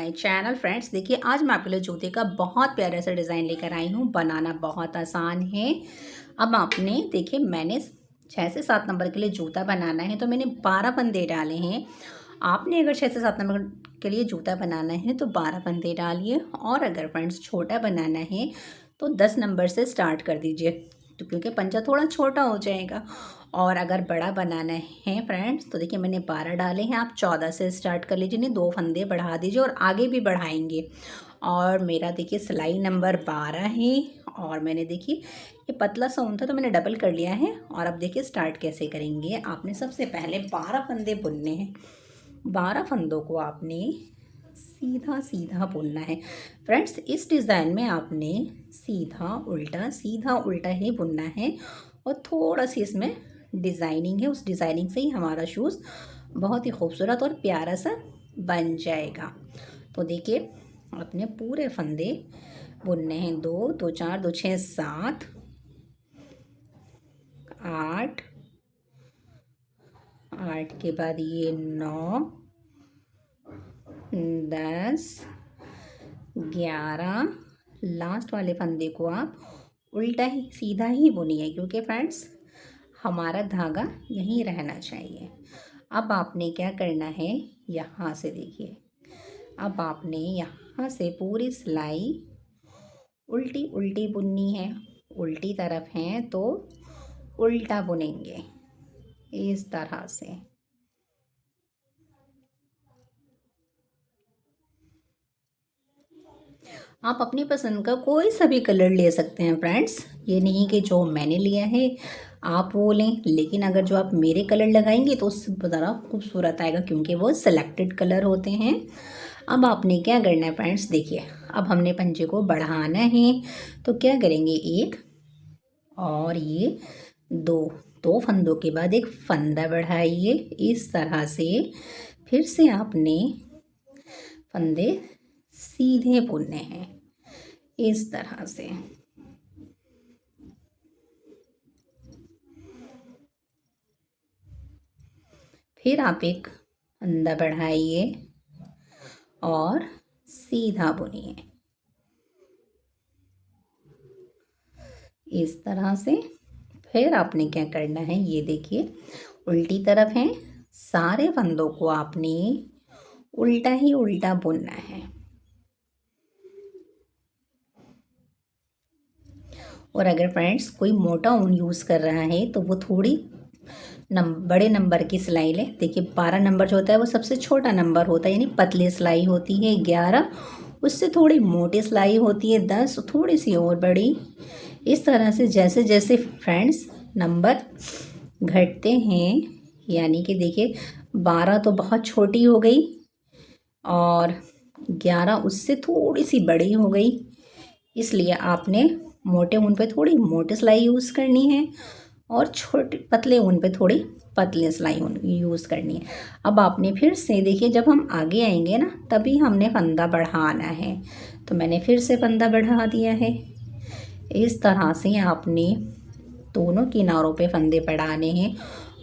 My channel. Friends देखिए, आज मैं आपके लिए जूते का बहुत प्यारा सा डिज़ाइन लेकर आई हूँ। बनाना बहुत आसान है। अब आपने देखिए, मैंने 6 से 7 नंबर के लिए जूता बनाना है तो मैंने 12 फंदे डाले हैं। आपने अगर 6 से 7 नंबर के लिए जूता बनाना है तो 12 फंदे डालिए, और अगर फ्रेंड्स छोटा बनाना है तो 10 नंबर से स्टार्ट कर दीजिए, तो क्योंकि पंजा थोड़ा छोटा हो जाएगा। और अगर बड़ा बनाना है फ्रेंड्स तो देखिए, मैंने 12 डाले हैं, आप 14 से स्टार्ट कर लीजिए, नहीं 2 फंदे बढ़ा दीजिए और आगे भी बढ़ाएंगे। और मेरा देखिए सिलाई नंबर 12 है, और मैंने देखिए ये पतला सा ऊन था तो मैंने डबल कर लिया है। और अब देखिए स्टार्ट कैसे करेंगे। आपने सबसे पहले 12 फंदे बुनने हैं। 12 फंदों को आपने सीधा सीधा बुनना है। फ्रेंड्स इस डिज़ाइन में आपने सीधा उल्टा ही बुनना है, और थोड़ा सी इसमें डिज़ाइनिंग है, उस डिज़ाइनिंग से ही हमारा शूज़ बहुत ही खूबसूरत और प्यारा सा बन जाएगा। तो देखिए, अपने पूरे फंदे बुनने हैं। 2 2 4 2 6 7 8 8 के बाद ये 9 10 11। लास्ट वाले फंदे को आप उल्टा ही सीधा ही बुनिए, क्योंकि फ्रेंड्स हमारा धागा यहीं रहना चाहिए। अब आपने क्या करना है, यहाँ से देखिए, अब आपने यहाँ से पूरी सिलाई उल्टी उल्टी बुननी है। उल्टी तरफ है तो उल्टा बुनेंगे इस तरह से। आप अपनी पसंद का कोई सा भी कलर ले सकते हैं फ्रेंड्स, ये नहीं कि जो मैंने लिया है आप वो लें, लेकिन अगर जो आप मेरे कलर लगाएंगे तो उससे ज़रा खूबसूरत आएगा, क्योंकि वो सेलेक्टेड कलर होते हैं। अब आपने क्या करना है फ्रेंड्स, देखिए अब हमने पंजे को बढ़ाना है तो क्या करेंगे, एक और ये दो फंदों के बाद एक फंदा बढ़ाइए इस तरह से। फिर से आपने फंदे सीधे बुनने हैं इस तरह से। फिर आप एक फंदा बढ़ाइए और सीधा बुनिए इस तरह से। फिर आपने क्या करना है, ये देखिए उल्टी तरफ है, सारे फंदों को आपने उल्टा ही उल्टा बुनना है। और अगर फ्रेंड्स कोई मोटा ऊन यूज़ कर रहा है तो वो थोड़ी बड़े नंबर की सिलाई ले। देखिए 12 नंबर जो होता है वो सबसे छोटा नंबर होता है, यानी पतली सिलाई होती है। 11 उससे थोड़ी मोटी सिलाई होती है। 10 थोड़ी सी और बड़ी। इस तरह से जैसे जैसे फ्रेंड्स नंबर घटते हैं, यानी कि देखिए 12 तो बहुत छोटी हो गई और 11 उससे थोड़ी सी बड़ी हो गई, इसलिए आपने मोटे ऊन पे थोड़ी मोटी सिलाई यूज़ करनी है और छोटे पतले ऊन पे थोड़ी पतली सिलाई यूज़ करनी है। अब आपने फिर से देखिए, जब हम आगे आएंगे ना तभी हमने फंदा बढ़ाना है, तो मैंने फिर से फंदा बढ़ा दिया है। इस तरह से आपने दोनों किनारों पे फंदे बढ़ाने हैं,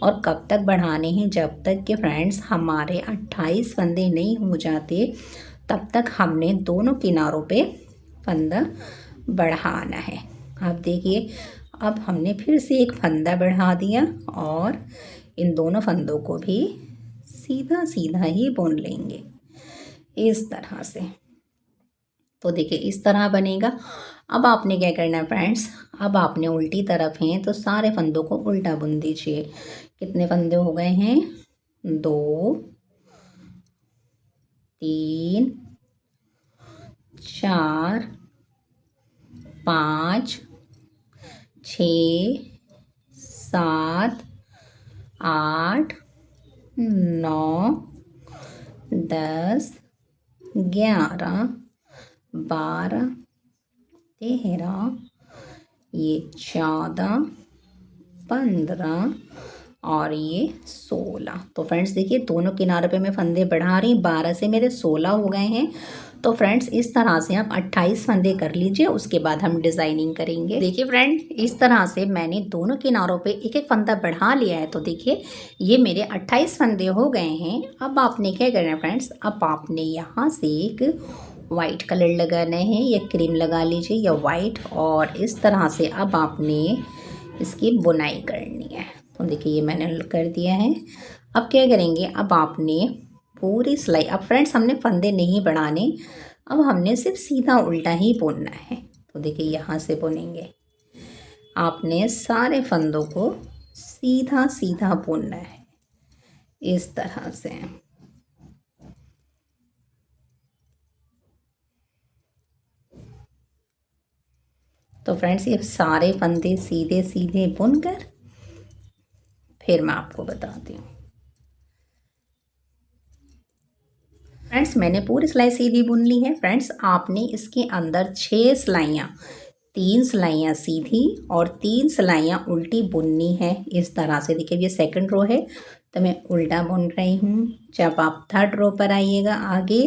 और कब तक बढ़ाने हैं, जब तक कि फ्रेंड्स हमारे 28 फंदे नहीं हो जाते तब तक हमने दोनों किनारों पे फंदा बढ़ाना है। अब देखिए, अब हमने फिर से एक फंदा बढ़ा दिया और इन दोनों फंदों को भी सीधा सीधा ही बुन लेंगे इस तरह से। तो देखिए इस तरह बनेगा। अब आपने क्या करना है फ्रेंड्स, अब आपने उल्टी तरफ हैं तो सारे फंदों को उल्टा बुन दीजिए। कितने फंदे हो गए हैं, 2 3 4 5 6 7 8 9 10 11 12 13 ये 14 15 और ये 16। तो फ्रेंड्स देखिए, दोनों किनारों पे मैं फंदे बढ़ा रही हूँ। 12 से मेरे 16 हो गए हैं। तो फ्रेंड्स इस तरह से आप 28 फंदे कर लीजिए, उसके बाद हम डिज़ाइनिंग करेंगे। देखिए फ्रेंड, इस तरह से मैंने दोनों किनारों पे एक एक फंदा बढ़ा लिया है। तो देखिए ये मेरे 28 फंदे हो गए हैं। अब आपने क्या करना है फ्रेंड्स, अब आपने यहाँ से एक वाइट कलर लगाना है, या क्रीम लगा लीजिए या वाइट, और इस तरह से अब आपने इसकी बुनाई करनी है। तो देखिए ये मैंने कर दिया है। अब क्या करेंगे, अब आपने पूरी सिलाई, अब फ्रेंड्स हमने फंदे नहीं बढ़ाने, अब हमने सिर्फ सीधा उल्टा ही बुनना है। तो देखिए यहाँ से बुनेंगे, आपने सारे फंदों को सीधा सीधा बुनना है इस तरह से। तो फ्रेंड्स ये सारे फंदे सीधे सीधे बुनकर फिर मैं आपको बताती हूँ। फ्रेंड्स मैंने पूरी सिलाई सीधी बुन ली है। फ्रेंड्स आपने इसके अंदर 6 सिलाइयाँ, 3 सिलाइयाँ सीधी और 3 सिलाइयाँ उल्टी बुननी है इस तरह से। देखिए ये सेकंड रो है तो मैं उल्टा बुन रही हूँ। जब आप थर्ड रो पर आइएगा आगे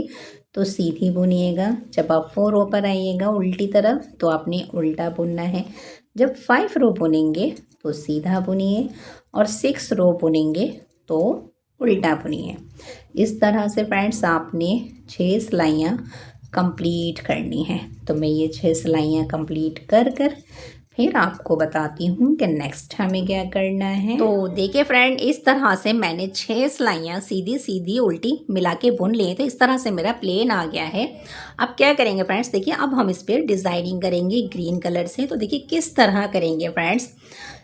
तो सीधी बुनिएगा, जब आप 4 रो पर आइएगा उल्टी तरफ तो आपने उल्टा बुनना है। जब 5 रो बुनेंगे तो सीधा बुनिए, और 6 रो बुनेंगे तो उल्टा बुनिए। इस तरह से फ्रेंड्स आपने 6 सिलाइयाँ कंप्लीट करनी है। तो मैं ये 6 सिलाइयाँ कंप्लीट कर फिर आपको बताती हूँ कि नेक्स्ट हमें क्या करना है। तो देखिए फ्रेंड, इस तरह से मैंने 6 सिलाइयाँ सीधी सीधी उल्टी मिला के बुन लिए। तो इस तरह से मेरा प्लेन आ गया है। अब क्या करेंगे फ्रेंड्स, देखिए अब हम इस पर डिज़ाइनिंग करेंगे ग्रीन कलर से। तो देखिए किस तरह करेंगे फ्रेंड्स।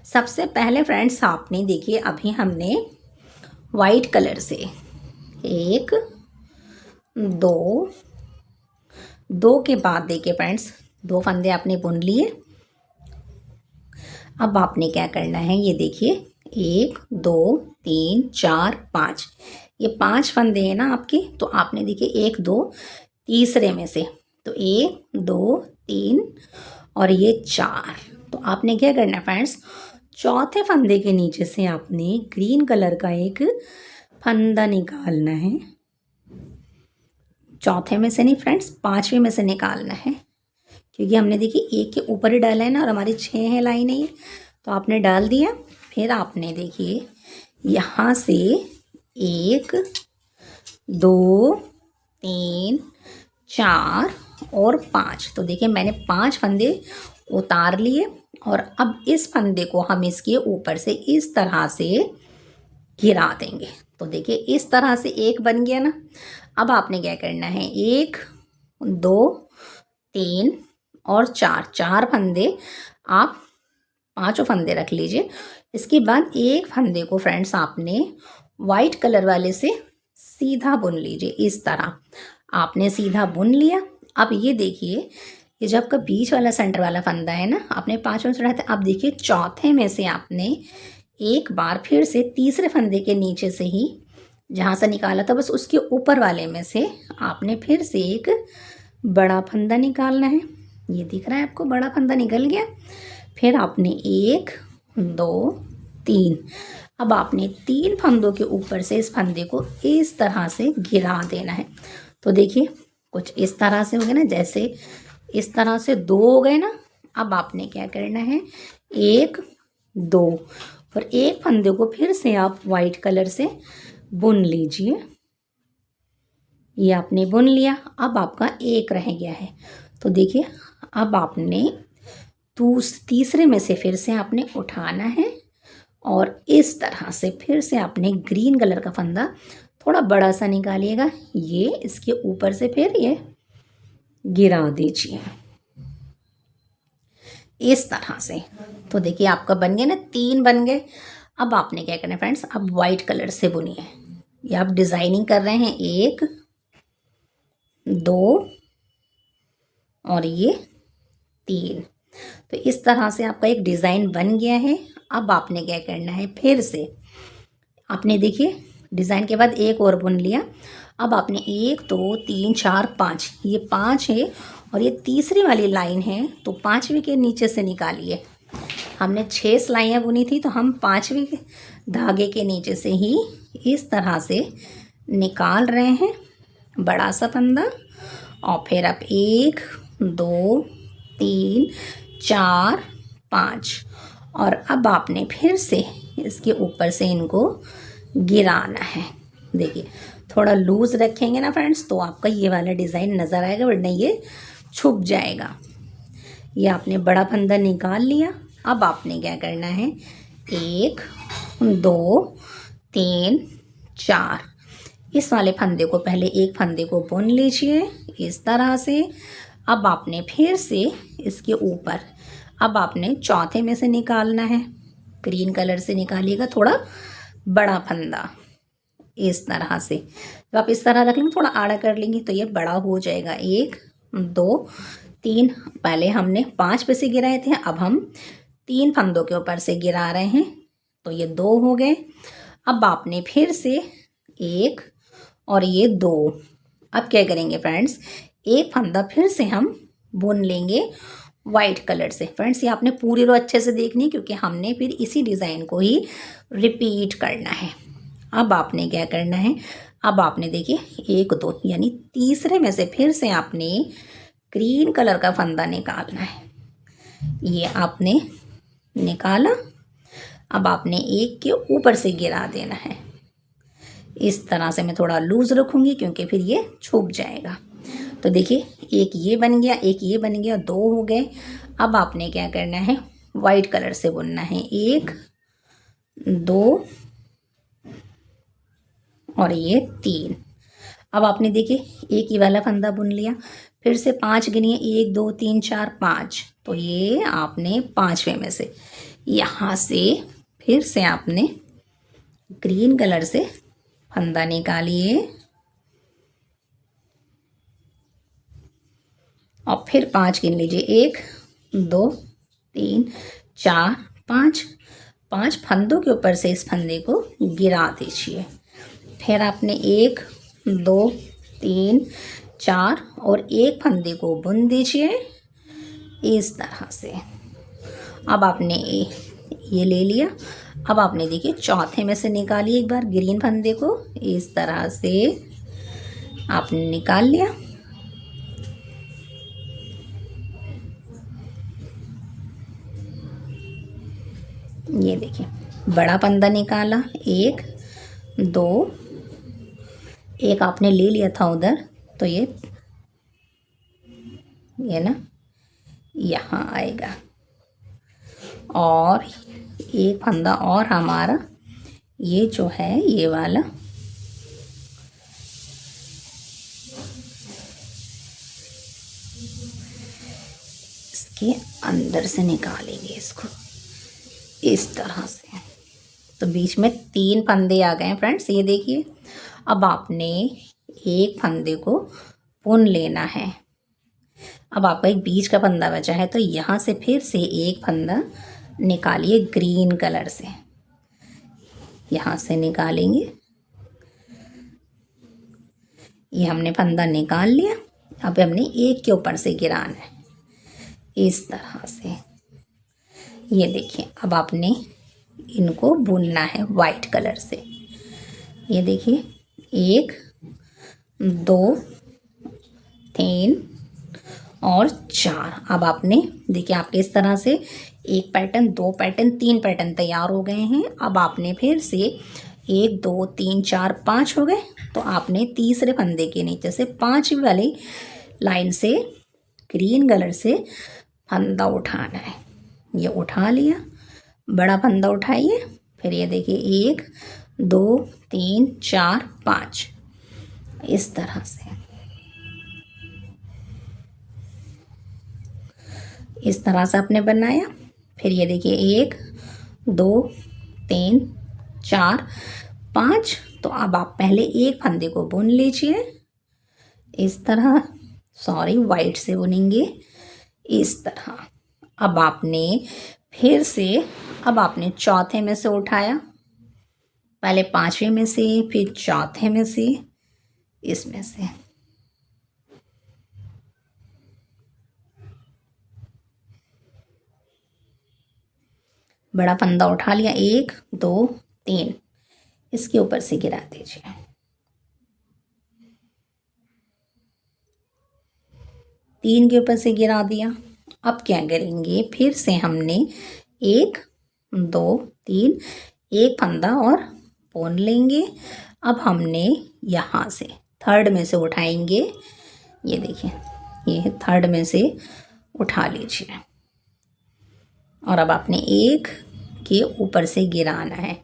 सबसे पहले फ्रेंड्स आपने देखिए अभी हमने वाइट कलर से 1 2 2 के बाद देखिए फ्रेंड्स 2 फंदे आपने बुन लिए। अब आपने क्या करना है, ये देखिए 1 2 3 4 5, ये 5 फंदे हैं ना आपके। तो आपने देखिए 1 2 तीसरे में से, तो 1 2 3 और ये 4। तो आपने क्या करना है फ्रेंड्स, चौथे फंदे के नीचे से आपने ग्रीन कलर का एक फंदा निकालना है। चौथे में से नहीं फ्रेंड्स, 5वें में से निकालना है, क्योंकि हमने देखिए 1 के ऊपर ही डाला है ना, और हमारी 6 है लाइनें ये। तो आपने डाल दिया। फिर आपने देखिए यहाँ से 1 2 3 4 और 5। तो देखिए मैंने 5 फंदे उतार लिए, और अब इस फंदे को हम इसके ऊपर से इस तरह से गिरा देंगे। तो देखिए इस तरह से एक बन गया ना। अब आपने क्या करना है, 1 2 3 और 4, 4 फंदे आप 5 फंदे रख लीजिए। इसके बाद एक फंदे को फ्रेंड्स आपने वाइट कलर वाले से सीधा बुन लीजिए। इस तरह आपने सीधा बुन लिया। अब ये देखिए, ये जो आपका बीच वाला सेंटर वाला फंदा है ना, आपने 5 में से उठाया था। अब देखिए चौथे में से आपने एक बार फिर से तीसरे फंदे के नीचे से ही जहाँ से निकाला था बस उसके ऊपर वाले में से आपने फिर से एक बड़ा फंदा निकालना है। ये दिख रहा है आपको, बड़ा फंदा निकल गया। फिर आपने 1 2 3, अब आपने 3 फंदों के ऊपर से इस फंदे को इस तरह से गिरा देना है। तो देखिए कुछ इस तरह से हो गया ना, जैसे इस तरह से 2 हो गए ना। अब आपने क्या करना है, 1 2 और एक फंदे को फिर से आप वाइट कलर से बुन लीजिए। ये आपने बुन लिया। अब आपका एक रह गया है। तो देखिए अब आपने तीसरे में से फिर से आपने उठाना है, और इस तरह से फिर से आपने ग्रीन कलर का फंदा थोड़ा बड़ा सा निकालिएगा, ये इसके ऊपर से फिर ये गिरा दीजिए इस तरह से। तो देखिए आपका बन गया ना, 3 बन गए। अब आपने क्या करना है फ्रेंड्स, अब वाइट कलर से बुनिए। ये आप डिज़ाइनिंग कर रहे हैं, 1 2 और ये 3। तो इस तरह से आपका एक डिज़ाइन बन गया है। अब आपने क्या करना है, फिर से आपने देखिए डिज़ाइन के बाद एक और बुन लिया। अब आपने 1 2 3 4 5, ये 5 है और ये तीसरी वाली लाइन है, तो 5वीं के नीचे से निकालिए। हमने 6 सिलाइयाँ बुनी थी, तो हम 5वीं धागे के नीचे से ही इस तरह से निकाल रहे हैं बड़ा सा फंदा, और फिर आप 1 2 3 4 5 और अब आपने फिर से इसके ऊपर से इनको गिराना है। देखिए थोड़ा लूज़ रखेंगे ना फ्रेंड्स तो आपका ये वाला डिज़ाइन नज़र आएगा, वरना ये छुप जाएगा। ये आपने बड़ा फंदा निकाल लिया। अब आपने क्या करना है, 1 2 3 4 इस वाले फंदे को पहले एक फंदे को बुन लीजिए इस तरह से। अब आपने फिर से इसके ऊपर अब आपने चौथे में से निकालना है, ग्रीन कलर से निकालिएगा थोड़ा बड़ा फंदा इस तरह से। जब आप इस तरह रख लेंगे, थोड़ा आड़ा कर लेंगे तो ये बड़ा हो जाएगा। 1 2 3 पहले हमने 5 पे से गिराए थे, अब हम 3 फंदों के ऊपर से गिरा रहे हैं तो ये 2 हो गए। अब आपने फिर से 1 और ये 2। अब क्या करेंगे फ्रेंड्स, एक फंदा फिर से हम बुन लेंगे वाइट कलर से। फ्रेंड्स ये आपने पूरी रो अच्छे से देखनी क्योंकि हमने फिर इसी डिज़ाइन को ही रिपीट करना है। अब आपने क्या करना है, अब आपने देखिए 1 2 यानी तीसरे में से फिर से आपने ग्रीन कलर का फंदा निकालना है। ये आपने निकाला, अब आपने एक के ऊपर से गिरा देना है। इस तरह से मैं थोड़ा लूज़ रखूँगी क्योंकि फिर ये छुप जाएगा। तो देखिए एक ये बन गया, एक ये बन गया, 2 हो गए। अब आपने क्या करना है, वाइट कलर से बुनना है। 1 2 और ये 3। अब आपने देखिए एक ही वाला फंदा बुन लिया, फिर से 5 गिनिए, 1 2 3 4 5। तो ये आपने 5वें में से यहाँ से फिर से आपने ग्रीन कलर से फंदा निकालिए और फिर 5 गिन लीजिए। 1 2 3 4 5 5 फंदों के ऊपर से इस फंदे को गिरा दीजिए। फिर आपने 1 2 3 4 और एक फंदे को बुन दीजिए इस तरह से। अब आपने ये ले लिया। अब आपने देखिए चौथे में से निकालिए एक बार ग्रीन फंदे को इस तरह से आपने निकाल लिया। ये देखिए बड़ा फंदा निकाला, 1 2 एक आपने ले लिया था उधर, तो ये ना यहाँ आएगा और एक फंदा और हमारा ये जो है ये वाला इसके अंदर से निकालेंगे इसको इस तरह से। तो बीच में 3 फंदे आ गए हैं फ्रेंड्स, ये देखिए। अब आपने एक फंदे को बुन लेना है। अब आपका एक बीच का फंदा बचा है तो यहाँ से फिर से एक फंदा निकालिए ग्रीन कलर से, यहाँ से निकालेंगे। ये हमने फंदा निकाल लिया। अब हमने एक के ऊपर से गिराना है इस तरह से। ये देखिए अब आपने इनको बुनना है वाइट कलर से। ये देखिए 1 2 3 और 4। अब आपने देखिए आपके इस तरह से एक पैटर्न, 2 पैटर्न, 3 पैटर्न तैयार हो गए हैं। अब आपने फिर से 1 2 3 4 5 हो गए, तो आपने तीसरे फंदे के नीचे से 5 वाली लाइन से ग्रीन कलर से फंदा उठाना है। ये उठा लिया, बड़ा फंदा उठाइए। फिर ये देखिए 1 2 3 4 5 इस तरह से, इस तरह से आपने बनाया। फिर ये देखिए 1 2 3 4 5। तो अब आप पहले एक फंदे को बुन लीजिए इस तरह, सॉरी वाइट से बुनेंगे इस तरह। अब आपने फिर से अब आपने चौथे में से उठाया, पहले 5वें में से फिर चौथे में से, इसमें से बड़ा फंदा उठा लिया, 1 2 3 इसके ऊपर से गिरा दीजिए। 3 के ऊपर से गिरा दिया। अब क्या करेंगे, फिर से हमने 1 2 3 एक फंदा और बुन लेंगे। अब हमने यहाँ से थर्ड में से उठाएंगे, ये देखिए, ये थर्ड में से उठा लीजिए और अब आपने एक के ऊपर से गिराना है।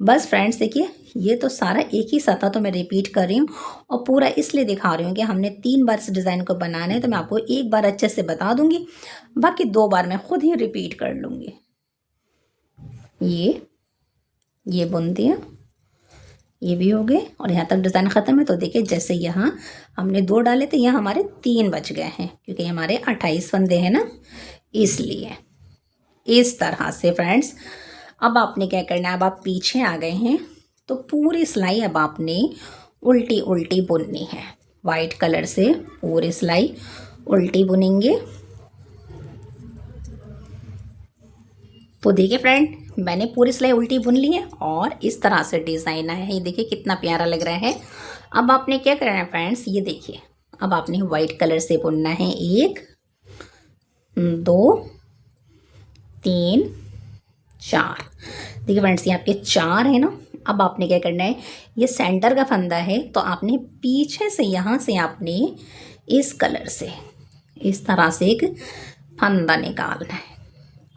बस फ्रेंड्स देखिए, ये तो सारा एक ही सतह तो मैं रिपीट कर रही हूँ और पूरा इसलिए दिखा रही हूँ कि हमने 3 बार इस डिज़ाइन को बनाना है, तो मैं आपको एक बार अच्छे से बता दूंगी, बाकी 2 बार मैं खुद ही रिपीट कर लूँगी। ये बुन दिया, ये भी हो गए और यहाँ तक डिज़ाइन ख़त्म है। तो देखिए, जैसे यहाँ हमने 2 डाले थे, यहाँ हमारे 3 बच गए हैं क्योंकि हमारे 28 फंदे हैं ना, इसलिए। इस तरह से फ्रेंड्स, अब आपने क्या करना है, अब आप पीछे आ गए हैं तो पूरी सिलाई अब आपने उल्टी उल्टी बुननी है। वाइट कलर से पूरी सिलाई उल्टी बुनेंगे। तो देखिए फ्रेंड, मैंने पूरी सिलाई उल्टी बुन ली है और इस तरह से डिज़ाइन आया है। ये देखिए कितना प्यारा लग रहा है। अब आपने क्या करना है फ्रेंड्स, ये देखिए, अब आपने वाइट कलर से बुनना है। 1 2 3 4। देखिए फ्रेंड्स, ये आपके 4 है ना। अब आपने क्या करना है, ये सेंटर का फंदा है तो आपने पीछे से यहाँ से आपने इस कलर से इस तरह से एक फंदा निकालना है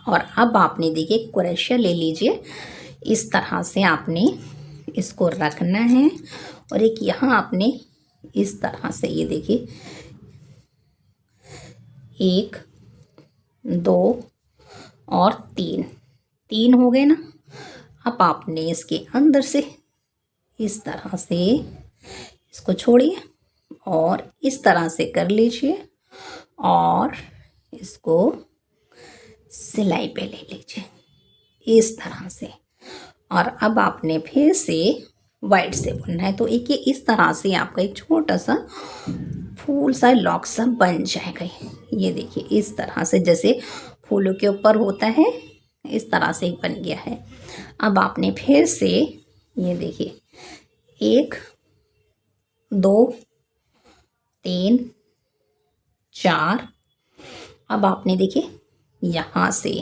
और अब आपने देखिए क्रोशा ले लीजिए। इस तरह से आपने इसको रखना है और एक यहाँ आपने इस तरह से, ये देखिए, 1 2 और 3 हो गए ना। अब आपने इसके अंदर से इस तरह से इसको छोड़िए और इस तरह से कर लीजिए और इसको सिलाई पे ले लीजिए इस तरह से। और अब आपने फिर से वाइट से बुनना है। तो एक ये इस तरह से आपका एक छोटा सा फूल सा लॉक सा बन जाएगा। ये देखिए, इस तरह से जैसे फूलों के ऊपर होता है, इस तरह से एक बन गया है। अब आपने फिर से, ये देखिए, 1 2 3 4। अब आपने देखिए यहाँ से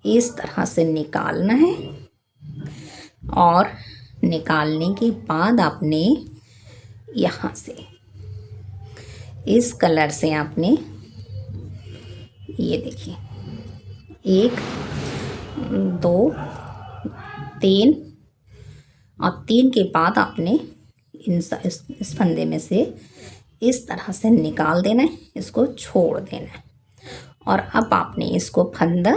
इस तरह से निकालना है और निकालने के बाद आपने यहाँ से इस कलर से आपने, ये देखिए, 1 2 3 और 3 के बाद आपने इस फंदे में से इस तरह से निकाल देना है, इसको छोड़ देना है और अब आपने इसको फंदा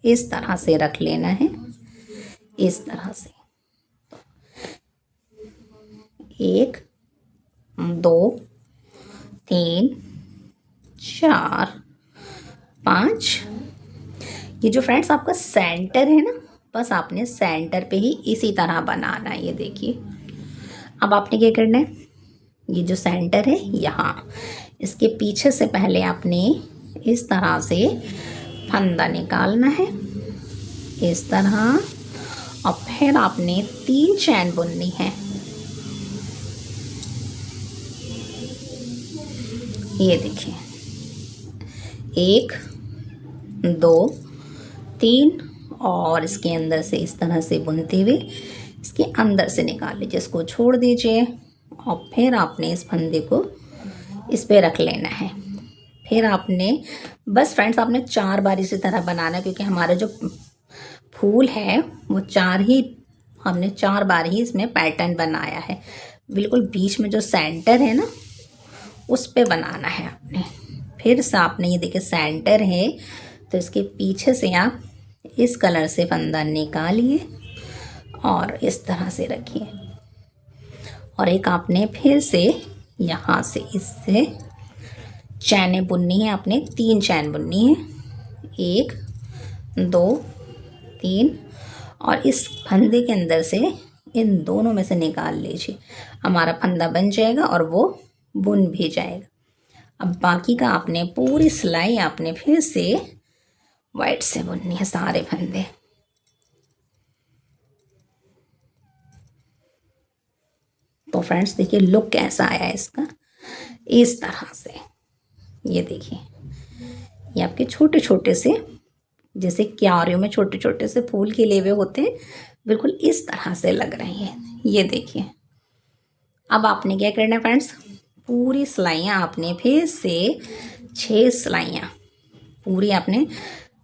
इस तरह से रख लेना है, इस तरह से। 1 2 3 4 5। ये जो फ्रेंड्स आपका सेंटर है ना, बस आपने सेंटर पे ही इसी तरह बनाना है। ये देखिए, अब आपने क्या करना है, ये जो सेंटर है यहाँ, इसके पीछे से पहले आपने इस तरह से फंदा निकालना है, इस तरह, और फिर आपने 3 चैन बुननी है। ये देखिए, 1 2 3 और इसके अंदर से इस तरह से बुनते हुए इसके अंदर से निकाल लीजिए, इसको छोड़ दीजिए और फिर आपने इस फंदे को इस पे रख लेना है। फिर आपने, बस फ्रेंड्स, आपने 4 बार इसी तरह बनाना है क्योंकि हमारा जो फूल है वो 4 ही, हमने 4 बार ही इसमें पैटर्न बनाया है। बिल्कुल बीच में जो सेंटर है ना, उस पे बनाना है आपने। फिर से आपने, ये देखिए, सेंटर है तो इसके पीछे से आप इस कलर से फंदा निकालिए और इस तरह से रखिए और एक आपने फिर से यहाँ से इससे चैनें बुननी है। आपने 3 चैन बुननी है, 1 2 3 और इस फंदे के अंदर से इन दोनों में से निकाल लीजिए, हमारा फंदा बन जाएगा और वो बुन भी जाएगा। अब बाकी का आपने पूरी सिलाई आपने फिर से वाइट से बुननी है, सारे फंदे। तो फ्रेंड्स देखिए लुक कैसा आया है इसका, इस तरह से। ये देखिए, ये आपके छोटे छोटे से, जैसे क्यारियों में छोटे छोटे से फूल खिले हुए होते हैं, बिल्कुल इस तरह से लग रहे हैं। ये देखिए, अब आपने क्या करना है फ्रेंड्स, पूरी सिलाइयाँ आपने फिर से 6 सिलाइयाँ पूरी आपने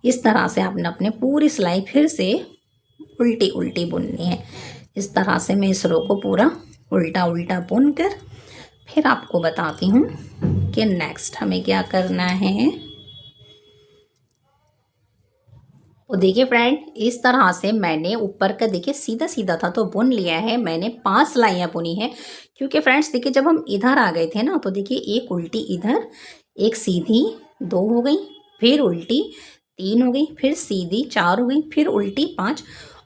इस तरह से आपने अपने पूरी सिलाई फिर से उल्टी उल्टी बुननी है। इस तरह से मैं इस रो को पूरा उल्टा उल्टा बुन कर फिर आपको बताती हूँ कि नेक्स्ट हमें क्या करना है। तो देखिए फ्रेंड, इस तरह से मैंने ऊपर का देखिए सीधा सीधा था तो बुन लिया है। मैंने 5 सिलाइयाँ बुनी है, क्योंकि फ्रेंड्स देखिए जब हम इधर आ गए थे ना, तो देखिए एक उल्टी इधर, एक सीधी 2 हो गई, फिर उल्टी 3 हो गई, फिर सीधी 4 हो गई, फिर उल्टी 5,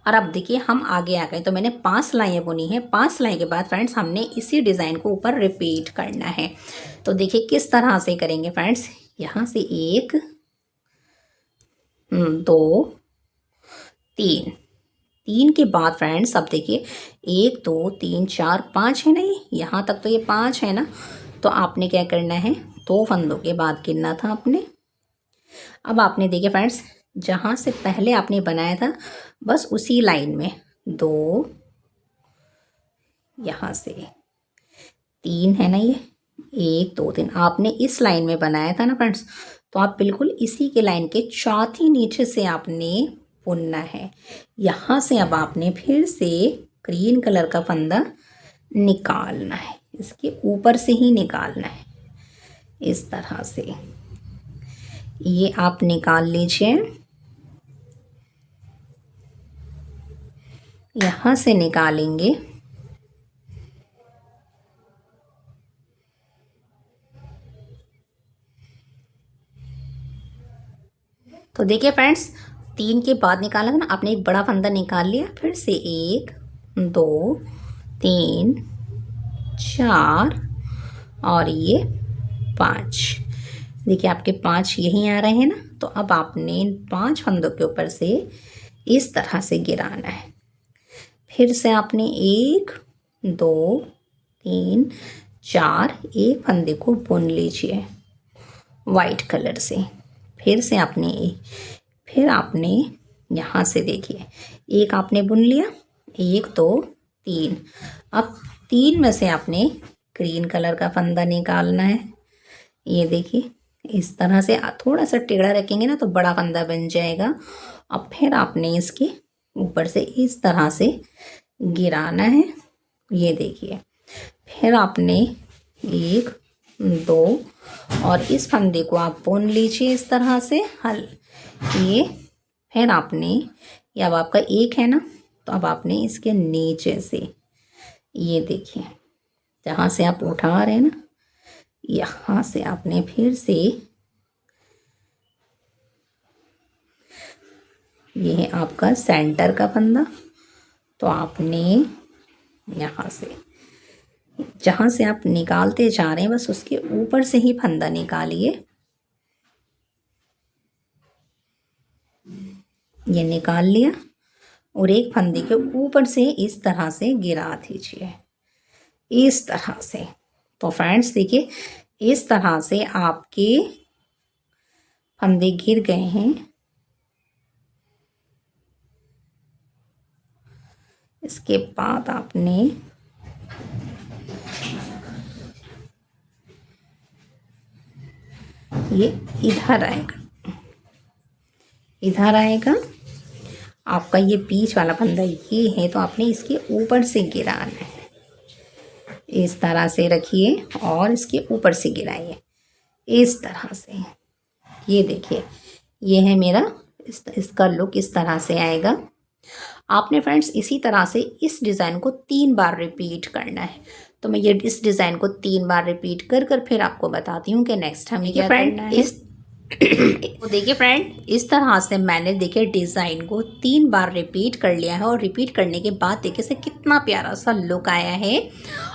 और अब देखिए हम आगे आ गए। तो मैंने 5 सिलाइयाँ बुनी है। 5 सिलाई के बाद फ्रेंड्स हमने इसी डिज़ाइन को ऊपर रिपीट करना है। तो देखिए किस तरह से करेंगे फ्रेंड्स। यहाँ से 1 2 3, 3 के बाद फ्रेंड्स अब देखिए 1 2 3 4 5 है ना, ये यहाँ तक तो ये 5 है ना। तो आपने क्या करना है, 2 फंदों के बाद गिनना था आपने। अब आपने देखिए फ्रेंड्स, जहाँ से पहले आपने बनाया था बस उसी लाइन में 2, यहाँ से 3 है ना, ये 1 2 3 आपने इस लाइन में बनाया था ना फ्रेंड्स। तो आप बिल्कुल इसी के लाइन के चौथी नीचे से आपने बुनना है। यहाँ से अब आपने फिर से ग्रीन कलर का फंदा निकालना है, इसके ऊपर से ही निकालना है इस तरह से। ये आप निकाल लीजिए, यहाँ से निकालेंगे तो देखिए फ्रेंड्स, 3 के बाद निकाला था ना आपने, एक बड़ा फंदा निकाल लिया, फिर से 1 2 3 4 और ये 5। देखिए आपके 5 यहीं आ रहे हैं ना। तो अब आपने 5 फंदों के ऊपर से इस तरह से गिराना है। फिर से आपने 1 2 3 4 एक फंदे को बुन लीजिए वाइट कलर से। फिर से आपने यहाँ से देखिए, एक आपने बुन लिया, 1 2 3। अब 3 में से आपने ग्रीन कलर का फंदा निकालना है। ये देखिए इस तरह से थोड़ा सा टेढ़ा रखेंगे ना तो बड़ा फंदा बन जाएगा। अब फिर आपने इसके ऊपर से इस तरह से गिराना है। ये देखिए, फिर आपने 1 2 और इस फंदे को आप बुन लीजिए इस तरह से ये। फिर आपने ये अब आपका 1 है ना, तो अब आपने इसके नीचे से ये देखिए, जहाँ से आप उठा रहे हैं ना, यहाँ से आपने फिर से ये है आपका सेंटर का फंदा। तो आपने यहाँ से जहाँ से आप निकालते जा रहे हैं बस उसके ऊपर से ही फंदा निकालिए। ये निकाल लिया और एक फंदे के ऊपर से इस तरह से गिरा दीजिए इस तरह से। तो फ्रेंड्स देखिए, इस तरह से आपके फंदे गिर गए हैं। इसके बाद आपने ये इधर आएगा आपका ये बीच वाला फंदा ये है, तो आपने इसके ऊपर से गिराना है। इस तरह से रखिए और इसके ऊपर से गिराइए इस तरह से। ये देखिए, ये है मेरा इसका लुक इस तरह से आएगा। आपने फ्रेंड्स इसी तरह से इस डिज़ाइन को 3 बार रिपीट करना है। तो मैं ये इस डिज़ाइन को 3 बार रिपीट कर फिर आपको बताती हूँ कि नेक्स्ट हमें क्या करना है। तो देखिए फ्रेंड, इस तरह से मैंने देखिए डिज़ाइन को 3 बार रिपीट कर लिया है और रिपीट करने के बाद देखिए से कितना प्यारा सा लुक आया है।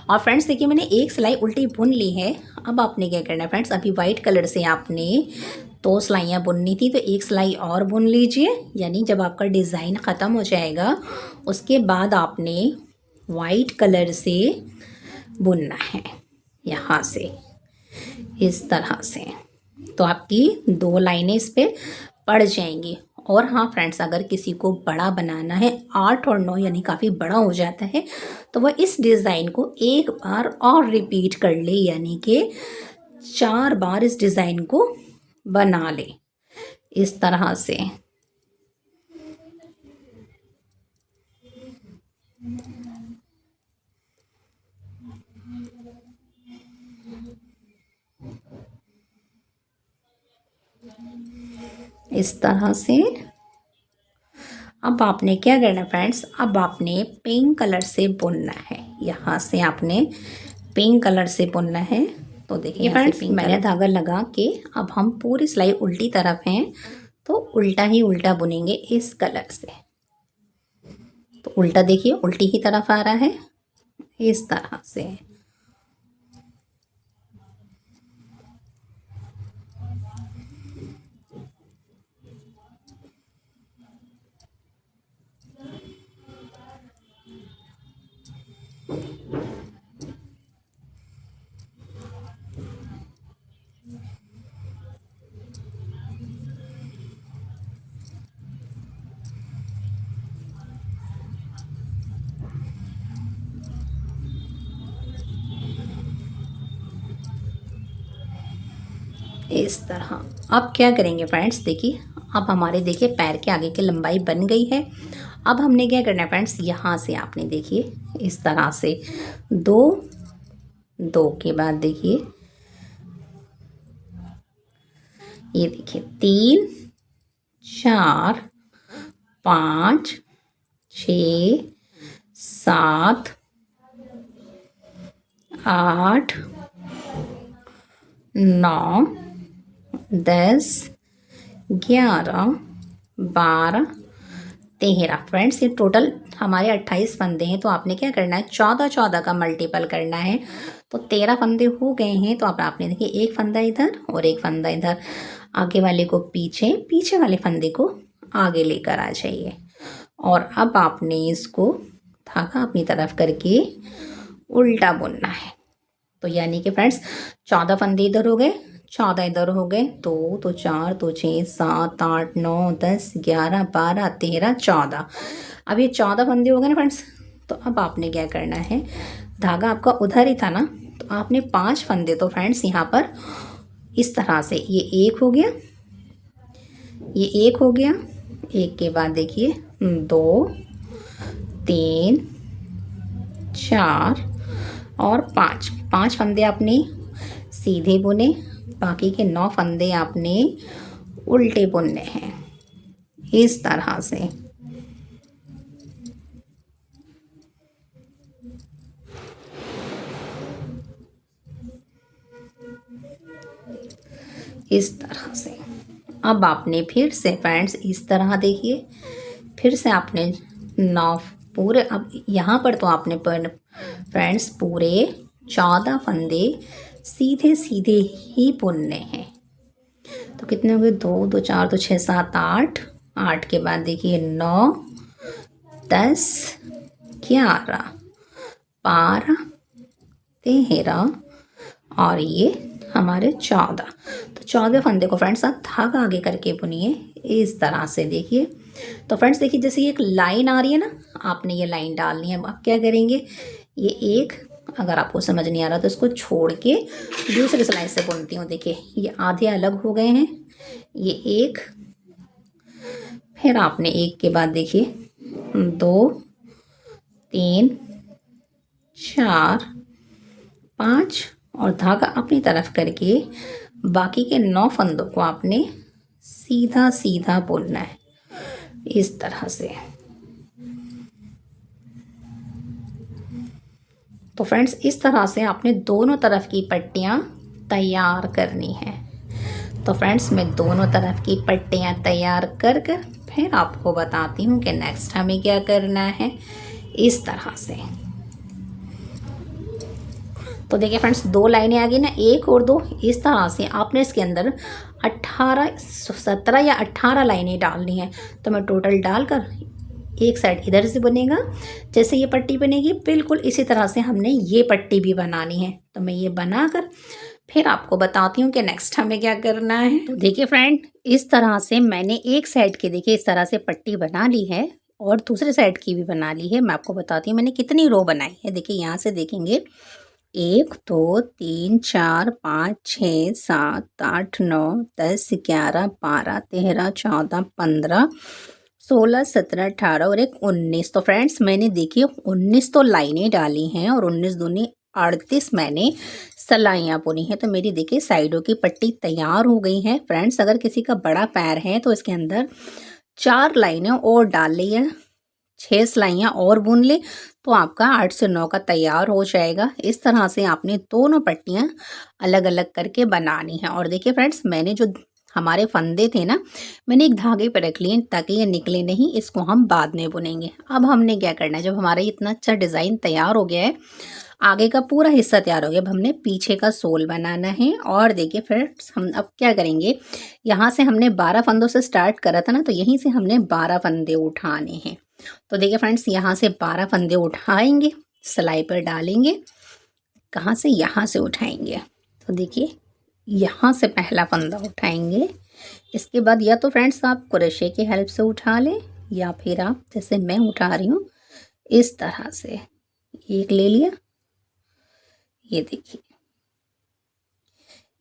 और फ्रेंड्स देखिए मैंने एक सिलाई उल्टी बुन ली है। अब आपने क्या करना है फ्रेंड्स, अभी वाइट कलर से आपने 2 सिलाइयाँ बुननी थी, तो एक सिलाई और बुन लीजिए। यानी जब आपका डिज़ाइन ख़त्म हो जाएगा उसके बाद आपने वाइट कलर से बुनना है यहाँ से इस तरह से। तो आपकी 2 लाइनें इस पे पड़ जाएंगी। और हाँ फ्रेंड्स, अगर किसी को बड़ा बनाना है 8 और 9 यानी काफ़ी बड़ा हो जाता है, तो वह इस डिज़ाइन को एक बार और रिपीट कर ले, यानी कि 4 बार इस डिज़ाइन को बना ले इस तरह से। इस तरह से अब आपने क्या करना फ्रेंड्स, अब आपने पिंक कलर से बुनना है। यहाँ से आपने पिंक कलर से बुनना है। तो देखिए फ्रेंड्स, मैंने धागा लगा के अब हम पूरी सिलाई उल्टी तरफ हैं, तो उल्टा ही उल्टा बुनेंगे इस कलर से। तो उल्टा देखिए, उल्टी ही तरफ आ रहा है इस तरह से। इस तरह अब क्या करेंगे फ्रेंड्स, देखिए अब हमारे देखिए पैर के आगे की लंबाई बन गई है। अब हमने क्या करना है फ्रेंड्स, यहाँ से आपने देखिए इस तरह से 2 के बाद देखिए ये देखिए 3 4 5 6 7 8 9 10 11 12 13 फ्रेंड्स, ये टोटल हमारे 28 फंदे हैं। तो आपने क्या करना है, 14 का मल्टीपल करना है। तो 13 फंदे हो गए हैं। तो अब आपने देखिए एक फंदा इधर और एक फंदा इधर, आगे वाले को पीछे, पीछे वाले फंदे को आगे लेकर आ जाइए। और अब आपने इसको धागा अपनी तरफ करके उल्टा बुनना है। तो यानी कि फ्रेंड्स 14 फंदे इधर हो गए, 14 इधर हो गए, 2 तो 4 तो 6 7 8 9 10 11 12 13 14। अब ये 14 फंदे हो गए ना फ्रेंड्स। तो अब आपने क्या करना है, धागा आपका उधर ही था ना, तो आपने 5 फंदे तो फ्रेंड्स यहाँ पर इस तरह से, ये एक हो गया, ये एक हो गया, एक के बाद देखिए 2 3 4 और 5 फंदे आपने सीधे बुने, बाकी के 9 फंदे आपने उल्टे बुनने हैं इस तरह से। इस तरह से अब आपने फिर से फ्रेंड्स इस तरह देखिए, फिर से आपने 9 पूरे, अब यहाँ पर तो आपने फ्रेंड्स पूरे 14 फंदे सीधे सीधे ही बुनने हैं। तो कितने हो गए, 2 2 4 तो 6 7 8, 8 के बाद देखिए 9 10 11 12 13 और ये हमारे 14। तो 14 फंदे को फ्रेंड्स आप धागा आगे करके बुनिए इस तरह से देखिए। तो फ्रेंड्स देखिए, जैसे एक लाइन आ रही है ना, आपने ये लाइन डालनी है। अब आप क्या करेंगे, ये एक, अगर आपको समझ नहीं आ रहा तो इसको छोड़ के दूसरी सिलाई से बुनती हूँ। देखिए ये आधे अलग हो गए हैं, ये एक, फिर आपने एक के बाद देखिए 2 3 4 5 और धागा अपनी तरफ करके बाकी के 9 फंदों को आपने सीधा सीधा बुनना है इस तरह से। तो फ्रेंड्स इस तरह से आपने दोनों तरफ की पट्टियाँ तैयार करनी है। तो फ्रेंड्स मैं दोनों तरफ की पट्टियाँ तैयार कर कर फिर आपको बताती हूँ कि नेक्स्ट हमें क्या करना है इस तरह से। तो देखिए फ्रेंड्स 2 लाइनें आ गई ना, 1 और 2, इस तरह से आपने इसके अंदर 17 या 18 लाइनें डालनी है। तो मैं टोटल डालकर एक साइड इधर से बनेगा, जैसे ये पट्टी बनेगी बिल्कुल इसी तरह से हमने ये पट्टी भी बनानी है। तो मैं ये बनाकर फिर आपको बताती हूँ कि नेक्स्ट हमें क्या करना है। तो देखिए फ्रेंड, इस तरह से मैंने एक साइड की देखिए इस तरह से पट्टी बना ली है और दूसरे साइड की भी बना ली है। मैं आपको बताती हूँ मैंने कितनी रो बनाई है। देखिए यहाँ से देखेंगे 1 2 3 4 5 6 7 8 9 10 11 12 13 14 15 16 17 18 और एक 19। तो फ्रेंड्स मैंने देखिए 19 तो लाइनें डाली हैं और 19 दूनी 38 मैंने सलाइयाँ बुनी हैं। तो मेरी देखिए साइडों की पट्टी तैयार हो गई है। फ्रेंड्स अगर किसी का बड़ा पैर है तो इसके अंदर 4 लाइनें और डाल ली है, 6 सिलाइयाँ और बुन ले तो आपका 8 से 9 का तैयार हो जाएगा। इस तरह से आपने दोनों पट्टियाँ अलग अलग करके बनानी है। और देखिए फ्रेंड्स मैंने जो हमारे फंदे थे ना, मैंने एक धागे पर रख लिए ताकि ये निकले नहीं, इसको हम बाद में बुनेंगे। अब हमने क्या करना है, जब हमारा इतना अच्छा डिज़ाइन तैयार हो गया है, आगे का पूरा हिस्सा तैयार हो गया, अब हमने पीछे का सोल बनाना है। और देखिए फ्रेंड्स हम अब क्या करेंगे, यहाँ से हमने 12 फंदों से स्टार्ट करा था ना, तो यहीं से हमने 12 फंदे उठाने हैं। तो देखिए फ्रेंड्स यहाँ से 12 फंदे उठाएंगे, सिलाई पर डालेंगे। कहाँ से, यहाँ से उठाएंगे। तो देखिए यहाँ से पहला फंदा उठाएंगे। इसके बाद या तो फ्रेंड्स आप क्रोशे की हेल्प से उठा लें या फिर आप जैसे मैं उठा रही हूँ इस तरह से एक ले लिया। ये देखिए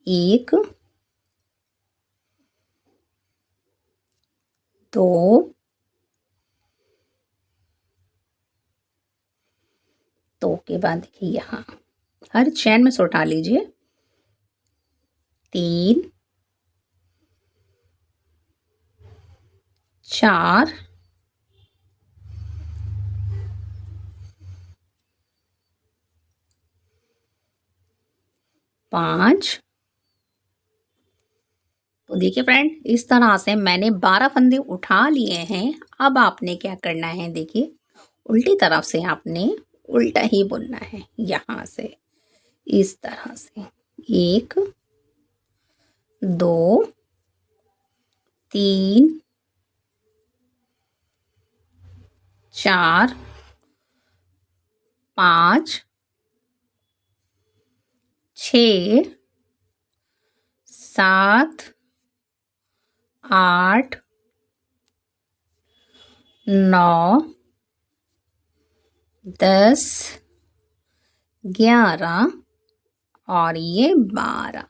1 2 2 के बाद देखिए यहाँ हर चैन में से उठा लीजिए। 3 4 5। तो देखिए फ्रेंड इस तरह से मैंने 12 फंदे उठा लिए हैं। अब आपने क्या करना है, देखिए उल्टी तरफ से आपने उल्टा ही बुनना है। यहाँ से इस तरह से 1 2 3 4 5 6 7 8 9 10 11 और ये 12।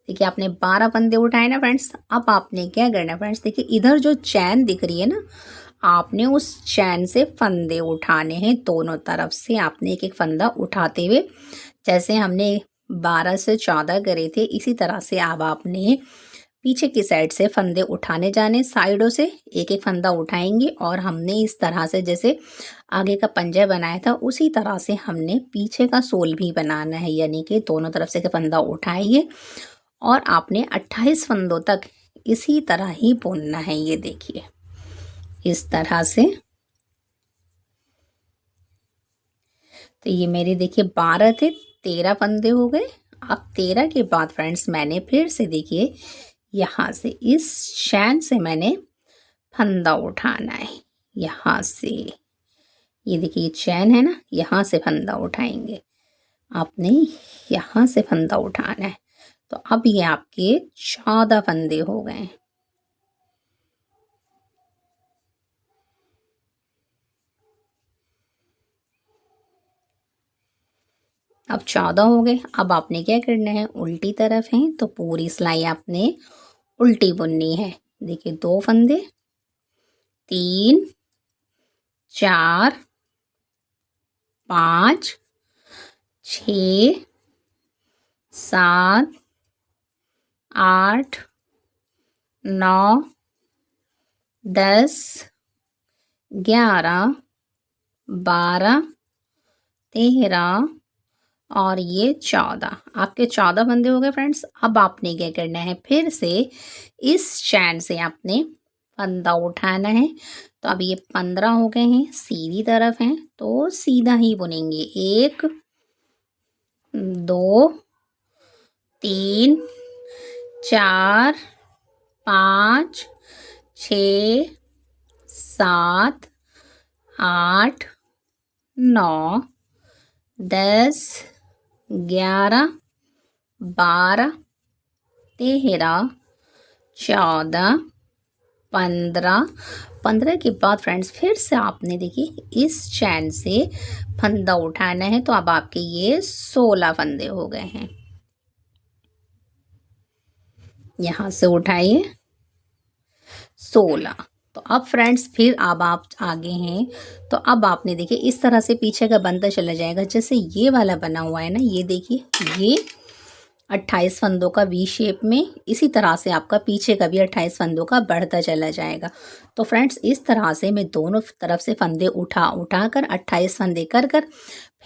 देखिए आपने 12 फंदे उठाए ना फ्रेंड्स। अब आपने क्या करना है फ्रेंड्स, देखिए इधर जो चैन दिख रही है ना, आपने उस चैन से फंदे उठाने हैं। दोनों तरफ से आपने एक एक फंदा उठाते हुए, जैसे हमने 12 से 14 करे थे, इसी तरह से अब आपने पीछे की साइड से फंदे उठाने जाने। साइडों से एक एक फंदा उठाएंगे और हमने इस तरह से जैसे आगे का पंजा बनाया था उसी तरह से हमने पीछे का सोल भी बनाना है। यानी कि दोनों तरफ से फंदा उठाइए और आपने 28 फंदों तक इसी तरह ही बुनना है। ये देखिए इस तरह से। तो ये मेरे देखिए 12 थे, 13 फंदे हो गए। अब 13 के बाद फ्रेंड्स मैंने फिर से देखिए यहाँ से इस चैन से मैंने फंदा उठाना है। यहाँ से ये देखिए ये चैन है ना, यहाँ से फंदा उठाएंगे आपने, यहाँ से फंदा उठाना है। तो अब ये आपके 14 फंदे हो गए। अब 14 हो गए। अब आपने क्या करना है, उल्टी तरफ है तो पूरी सिलाई आपने उल्टी बुननी है। देखिए 2 फंदे, 3 4 5 6 7 8 9 10 11 12 13 और ये 14। आपके 14 फंदे हो गए फ्रेंड्स। अब आपने क्या करना है, फिर से इस चैन से आपने फंदा उठाना है। तो अब ये 15 हो गए हैं, सीधी तरफ हैं तो सीधा ही बुनेंगे। 1 2 3 4 5 6 7 8 9 10 11 12, 13, 14, 15। 15 के बाद फ्रेंड्स फिर से आपने देखिए इस चैन से फंदा उठाना है, तो अब आपके ये 16 फंदे हो गए हैं। यहाँ से उठाइए 16। तो अब फ्रेंड्स फिर अब आप आगे हैं, तो अब आपने देखिए इस तरह से पीछे का बनता चला जाएगा। जैसे ये वाला बना हुआ है ना, ये देखिए ये 28 फंदों का वी शेप में, इसी तरह से आपका पीछे का भी 28 फंदों का बढ़ता चला जाएगा। तो फ्रेंड्स इस तरह से मैं दोनों तरफ से फंदे उठा कर 28 फंदे कर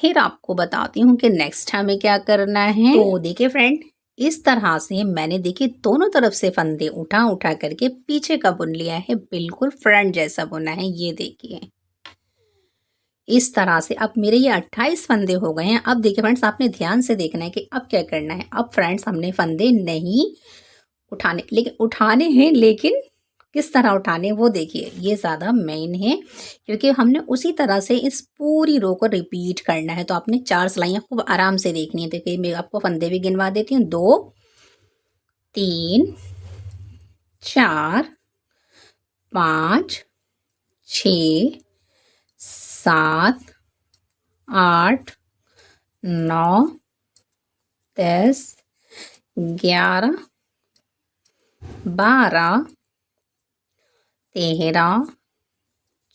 फिर आपको बताती हूँ कि नेक्स्ट हमें क्या करना है। तो देखिए फ्रेंड, इस तरह से मैंने देखिए दोनों तरफ से फंदे उठा करके पीछे का बुन लिया है, बिल्कुल फ्रंट जैसा बुना है। ये देखिए इस तरह से अब मेरे ये 28 फंदे हो गए हैं। अब देखिए फ्रेंड्स, आपने ध्यान से देखना है कि अब क्या करना है। अब फ्रेंड्स हमने फंदे नहीं उठाने, लेकिन उठाने हैं, लेकिन किस तरह उठाने वो देखिए, ये ज़्यादा मेन है, क्योंकि हमने उसी तरह से इस पूरी रो को रिपीट करना है। तो आपने 4 सिलाइयाँ खूब आराम से देखनी है। देखिए मैं आपको फंदे भी गिनवा देती हूँ। 2, 3, 4, 5, 6, 7, 8, 9, 10, 11, 12, 13,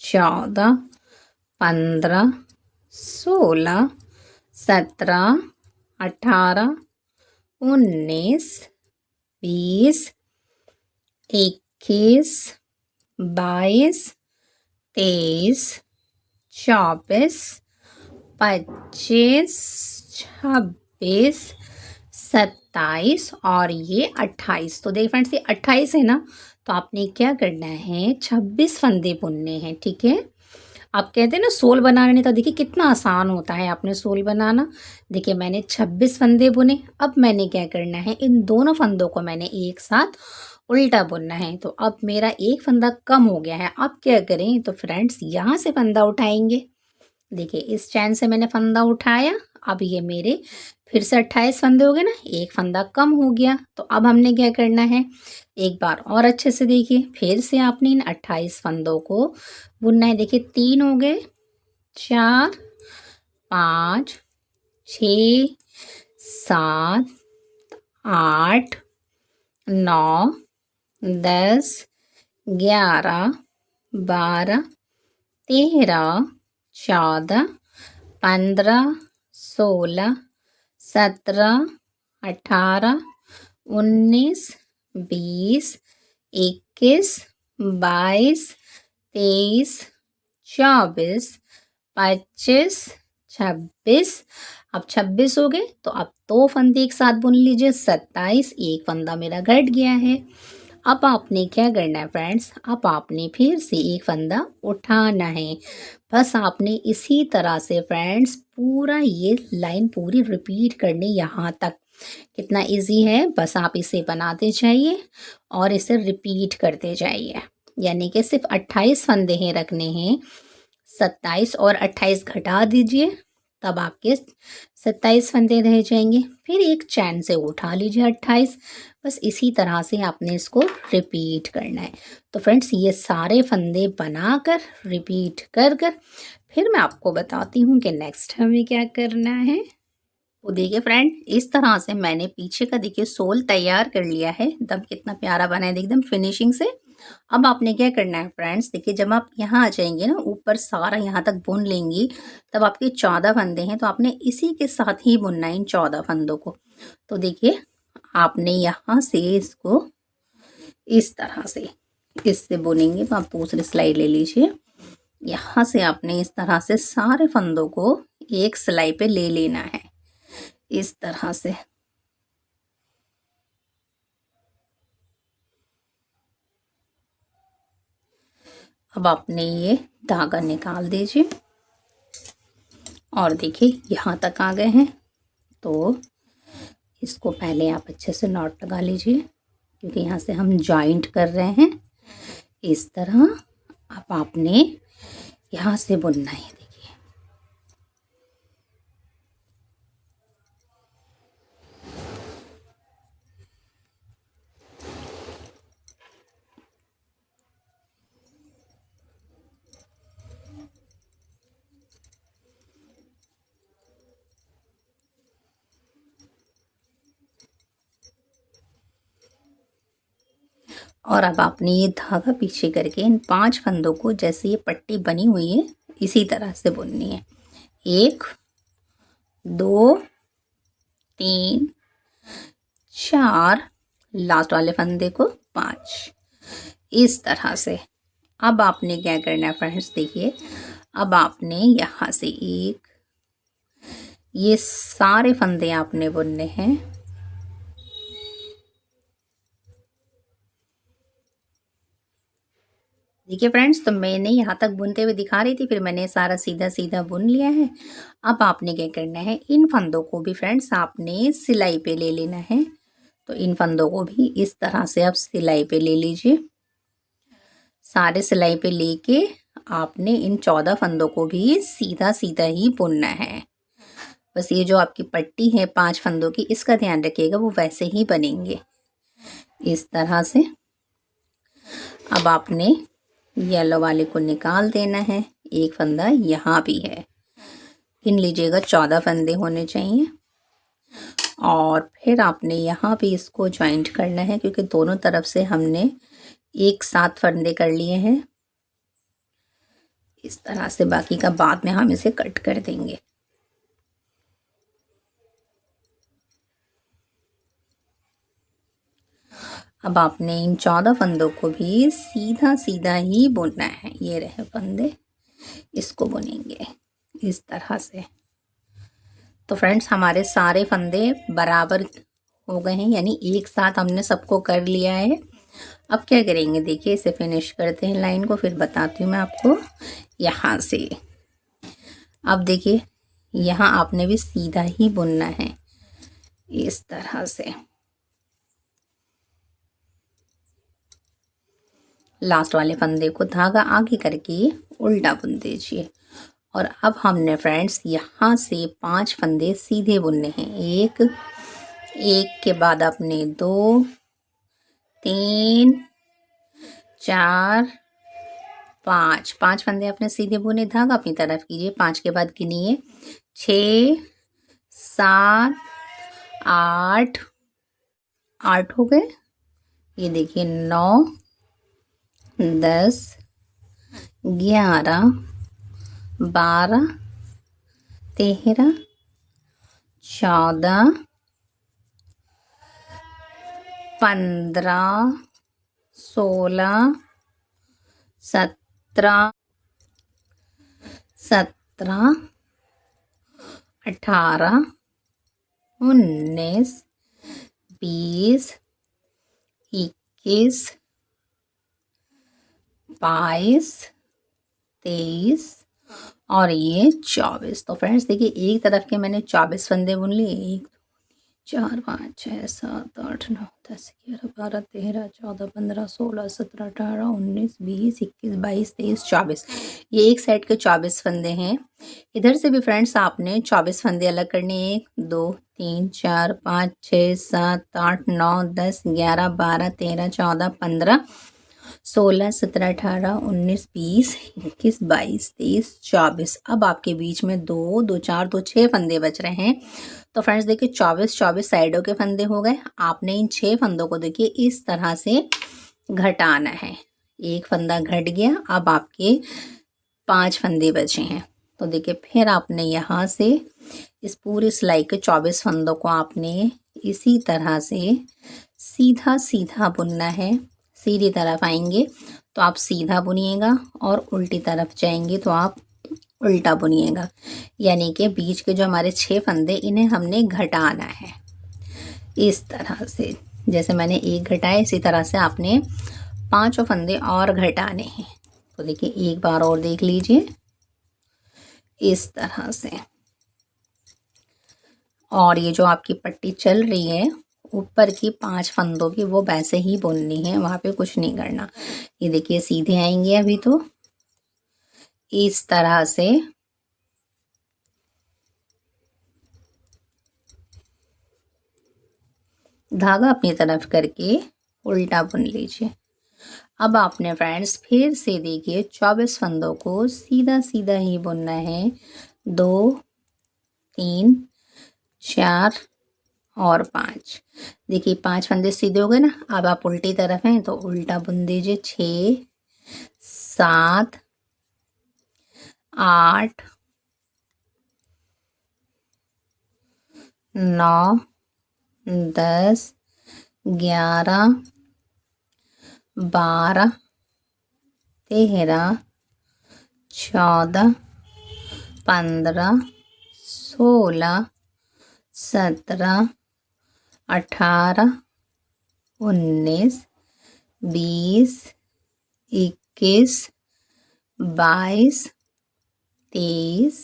14, 15, 16, 17, 18, 19, 20, 21, 22, 23, 24, 25, 26, 27 और ये 28। तो देखिए फ्रेंड्स, ये 28 है ना, तो आपने क्या करना है, 26 फंदे बुनने हैं। ठीक है, आप कहते हैं ना सोल बनाने, तो देखिए कितना आसान होता है आपने सोल बनाना। देखिए मैंने 26 फंदे बुने। अब मैंने क्या करना है, इन दोनों फंदों को मैंने एक साथ उल्टा बुनना है। तो अब मेरा एक फंदा कम हो गया है। अब क्या करें, तो फ्रेंड्स यहाँ से फंदा उठाएंगे। देखिए इस चैन से मैंने फंदा उठाया। अब ये मेरे फिर से 28 फंदे हो गए ना, एक फंदा कम हो गया। तो अब हमने क्या करना है, एक बार और अच्छे से देखिए, फिर से आपने इन 28 फंदों को बुनना है। देखिए 3 हो गए, 4, 5, 6, 7, 8, 9, 10, 11, 12, 13, 14, 15, 16, 17, 18, 19, 20, 21, 22, 23, 24, 25, 26। अब 26 हो गए, तो अब 2 फंदे एक साथ बुन लीजिए। 27, एक फंदा मेरा घट गया है। अब आपने क्या करना है फ्रेंड्स, अब आपने फिर से एक फंदा उठाना है। बस आपने इसी तरह से फ्रेंड्स पूरा ये लाइन पूरी रिपीट करनी यहाँ तक। कितना इजी है, बस आप इसे बनाते जाइए और इसे रिपीट करते जाइए। यानी कि सिर्फ 28 फंदे हैं रखने हैं, 27 और 28 घटा दीजिए, तब आपके 27 फंदे रह जाएंगे। फिर एक चैन से उठा लीजिए 28। बस इसी तरह से आपने इसको रिपीट करना है। तो फ्रेंड्स ये सारे फंदे बनाकर रिपीट कर फिर मैं आपको बताती हूँ कि नेक्स्ट हमें क्या करना है। तो देखिए फ्रेंड, इस तरह से मैंने पीछे का देखिए सोल तैयार कर लिया है। एकदम कितना प्यारा बना है एकदम फिनिशिंग से। अब आपने क्या करना है फ्रेंड्स, देखिए जब आप यहाँ आ जाएंगे ना, ऊपर सारा यहाँ तक बुन लेंगी, तब आपके 14 फंदे हैं। तो आपने इसी के साथ ही बुनना है इन 14 फंदों को। तो देखिए आपने यहाँ से इसको इस तरह से इससे बुनेंगे। तो आप दूसरी सिलाई ले लीजिए। यहाँ से आपने इस तरह से सारे फंदों को एक सिलाई पे ले लेना है, इस तरह से। अब आपने ये धागा निकाल दीजिए और देखिए यहाँ तक आ गए हैं। तो इसको पहले आप अच्छे से नॉट लगा लीजिए, क्योंकि यहाँ से हम जॉइंट कर रहे हैं इस तरह। अब आपने यहाँ से बुनना है। देखिए और अब आपने ये धागा पीछे करके इन 5 फंदों को जैसे ये पट्टी बनी हुई है इसी तरह से बुननी है। 1 2 3 4, लास्ट वाले फंदे को 5, इस तरह से। अब आपने क्या करना है फ्रेंड्स, देखिए अब आपने यहाँ से ये सारे फंदे आपने बुनने हैं। देखिए फ्रेंड्स, तो मैंने यहाँ तक बुनते हुए दिखा रही थी, फिर मैंने सारा सीधा सीधा बुन लिया है। अब आपने क्या करना है, इन फंदों को भी फ्रेंड्स आपने सिलाई पे ले लेना है। तो इन फंदों को भी इस तरह से आप सिलाई पे ले लीजिए। सारे सिलाई पे लेके आपने इन 14 फंदों को भी सीधा सीधा ही बुनना है। बस ये जो आपकी पट्टी है 5 फंदों की, इसका ध्यान रखिएगा, वो वैसे ही बनेंगे इस तरह से। अब आपने येलो वाले को निकाल देना है। एक फंदा यहाँ भी है, गिन लीजिएगा 14 फंदे होने चाहिए। और फिर आपने यहाँ भी इसको ज्वाइंट करना है, क्योंकि दोनों तरफ से हमने एक साथ फंदे कर लिए हैं इस तरह से। बाकी का बाद में हम इसे कट कर देंगे। अब आपने इन 14 फंदों को भी सीधा सीधा ही बुनना है। ये रहे फंदे, इसको बुनेंगे इस तरह से। तो फ्रेंड्स, हमारे सारे फंदे बराबर हो गए हैं, यानी एक साथ हमने सबको कर लिया है। अब क्या करेंगे, देखिए इसे फिनिश करते हैं लाइन को, फिर बताती हूँ मैं आपको यहाँ से। अब देखिए यहाँ आपने भी सीधा ही बुनना है इस तरह से। लास्ट वाले फंदे को धागा आगे करके उल्टा बुन दीजिए। और अब हमने फ्रेंड्स यहाँ से 5 फंदे सीधे बुनने हैं। एक के बाद आपने 2 3 4 5 फंदे आपने सीधे बुने। धागा अपनी तरफ कीजिए, 5 के बाद गिनिए 6 7 8 हो गए। ये देखिए 9 10 11 12 13 14 15 16 17 18 19 20 21 22 23 और ये 24। तो फ्रेंड्स देखिए, एक तरफ के मैंने 24 फंदे बुन लिए। 1 4 5 6 7 8 9 10 11 12 13 14 15 16 17 18 19 20 21 22 23 24, ये एक सेट के 24 फंदे हैं। इधर से भी फ्रेंड्स आपने 24 फंदे अलग करने। 1 2 3 4 5 6 7 8 9 10 11 12 13 14 15 16 17 18 19 20 21 22 23 24। अब आपके बीच में 2 2 4 2 6 फंदे बच रहे हैं। तो फ्रेंड्स देखिए 24 साइडों के फंदे हो गए। आपने इन 6 फंदों को देखिए इस तरह से घटाना है। एक फंदा घट गया, अब आपके 5 फंदे बचे हैं। तो देखिए फिर आपने यहाँ से इस पूरी सिलाई के 24 फंदों को आपने इसी तरह से सीधा सीधा बुनना है। सीधी तरफ आएंगे तो आप सीधा बुनिएगा, और उल्टी तरफ जाएंगे तो आप उल्टा बुनिएगा। यानी कि बीच के जो हमारे 6 फंदे, इन्हें हमने घटाना है इस तरह से। जैसे मैंने एक घटाया, इसी तरह से आपने 5 फंदे और घटाने हैं। तो देखिए एक बार और देख लीजिए इस तरह से। और ये जो आपकी पट्टी चल रही है ऊपर की 5 फंदों की, वो वैसे ही बुननी है, वहाँ पे कुछ नहीं करना। ये देखिए सीधे आएंगे अभी तो इस तरह से। धागा अपनी तरफ करके उल्टा बुन लीजिए। अब आपने फ्रेंड्स फिर से देखिए 24 फंदों को सीधा सीधा ही बुनना है। 2 3 4 और 5। देखिए 5 फंदे सीधे हो गए ना। अब आप उल्टी तरफ हैं तो उल्टा बुन दीजिए। 6 7 8 9 10 11 12 13 14 15 16 17 18 19 20 21 22 23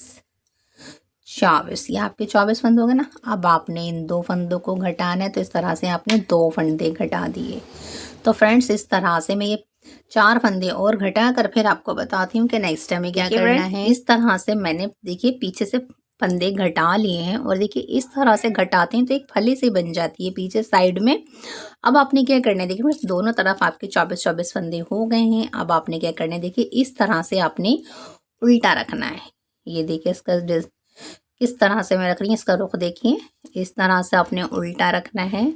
24। ये आपके 24 फंदे हो गए ना। अब आपने इन 2 फंदों को घटाना है तो इस तरह से आपने 2 फंदे घटा दिए। तो फ्रेंड्स इस तरह से मैं ये 4 फंदे और घटा कर फिर आपको बताती हूँ कि नेक्स्ट टाइम में क्या करना है। इस तरह से मैंने देखिए पीछे से फंदे घटा लिए हैं और देखिए इस तरह से घटाते हैं तो एक फली सी बन जाती है पीछे साइड में। अब आपने क्या करना है, देखिए फ्रेंड्स दोनों तरफ आपके 24 फंदे हो गए हैं। अब आपने क्या करना है, देखिए इस तरह से आपने उल्टा रखना है। ये देखिए इसका किस तरह से मैं रख रही हूँ, इसका रुख देखिए। इस तरह से आपने उल्टा रखना है।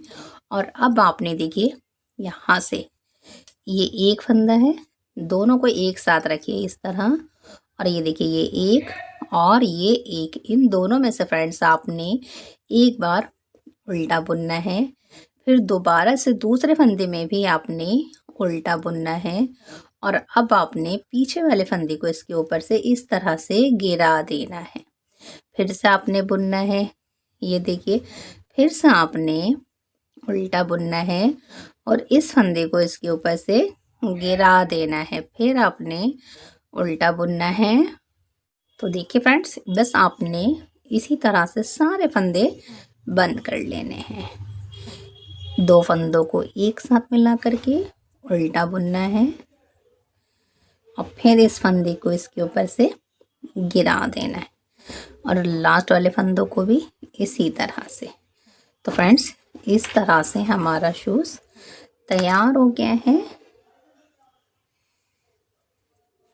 और अब आपने देखिए यहाँ से ये एक फंदा है, दोनों को एक साथ रखिए इस तरह। और ये देखिए ये एक और ये एक, इन दोनों में से फ्रेंड्स आपने एक बार उल्टा बुनना है। फिर दोबारा से दूसरे फंदे में भी आपने उल्टा बुनना है। और अब आपने पीछे वाले फंदे को इसके ऊपर से इस तरह से गिरा देना है। फिर से आपने बुनना है। ये देखिए फिर से आपने उल्टा बुनना है और इस फंदे को इसके ऊपर से गिरा देना है। फिर आपने उल्टा बुनना है। तो देखिए फ्रेंड्स बस आपने इसी तरह से सारे फंदे बंद कर लेने हैं। 2 फंदों को एक साथ मिला करके उल्टा बुनना है और फिर इस फंदे को इसके ऊपर से गिरा देना है और लास्ट वाले फंदों को भी इसी तरह से। तो फ्रेंड्स इस तरह से हमारा शूज़ तैयार हो गया है।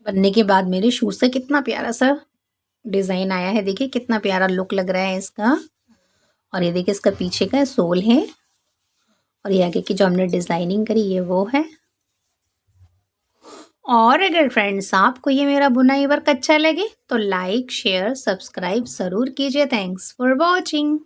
बनने के बाद मेरे शूज़ से कितना प्यारा सा डिज़ाइन आया है। देखिए कितना प्यारा लुक लग रहा है इसका। और ये देखिए इसका पीछे का सोल है और ये आगे की जो हमने डिज़ाइनिंग करी है वो है। और अगर फ्रेंड्स आपको ये मेरा बुनाई वर्क अच्छा लगे तो लाइक शेयर सब्सक्राइब ज़रूर कीजिए। Thanks for watching.